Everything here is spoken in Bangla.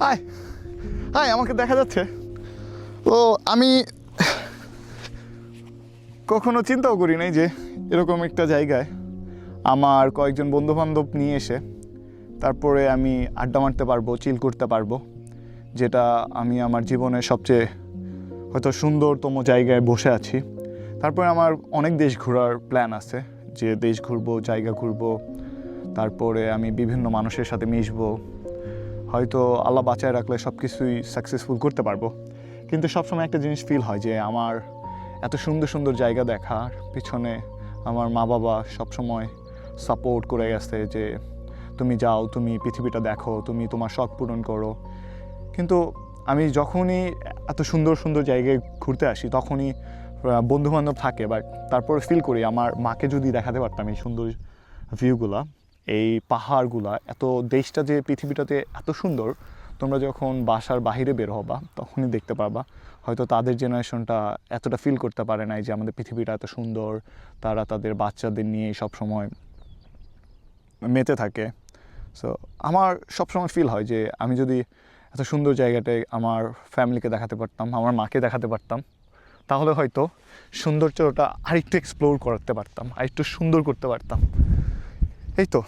হাই হাই, আমাকে দেখা যাচ্ছে? তো আমি কখনো চিন্তাও করি নাই যে এরকম একটা জায়গায় আমার কয়েকজন বন্ধুবান্ধব নিয়ে এসে তারপরে আমি আড্ডা মারতে পারবো, চিল করতে পারবো, যেটা আমি আমার জীবনের সবচেয়ে হয়তো সুন্দরতম জায়গায় বসে আছি। তারপরে আমার অনেক দেশ ঘোরার প্ল্যান আছে, যে দেশ ঘুরবো, জায়গা ঘুরবো, তারপরে আমি বিভিন্ন মানুষের সাথে মিশবো, হয়তো আল্লাহ বাঁচায় রাখলে সব কিছুই সাকসেসফুল করতে পারবো। কিন্তু সবসময় একটা জিনিস ফিল হয় যে আমার এত সুন্দর সুন্দর জায়গা দেখার পিছনে আমার মা বাবা সবসময় সাপোর্ট করে গেছে যে তুমি যাও, তুমি পৃথিবীটা দেখো, তুমি তোমার শখ পূরণ করো। কিন্তু আমি যখনই এত সুন্দর সুন্দর জায়গায় ঘুরতে আসি তখনই বন্ধুবান্ধব থাকে, বা তারপর ফিল করি আমার মাকে যদি দেখাতে পারতাম এই সুন্দর ভিউগুলা, এই পাহাড়গুলা, এত দেশটা যে পৃথিবীটাতে এত সুন্দর, তোমরা যখন বাসার বাইরে বের হবা তখনই দেখতে পারবা। হয়তো তাদের জেনারেশনটা এতটা ফিল করতে পারে নাই যে আমাদের পৃথিবীটা এত সুন্দর, তারা তাদের বাচ্চাদের নিয়ে সবসময় মেতে থাকে। সো আমার সবসময় ফিল হয় যে আমি যদি এত সুন্দর জায়গাটায় আমার ফ্যামিলিকে দেখাতে পারতাম, আমার মাকে দেখাতে পারতাম, তাহলে হয়তো সৌন্দর্যটা আরেকটু এক্সপ্লোর করতে পারতাম, আরেকটু সুন্দর করতে পারতাম। এই তো।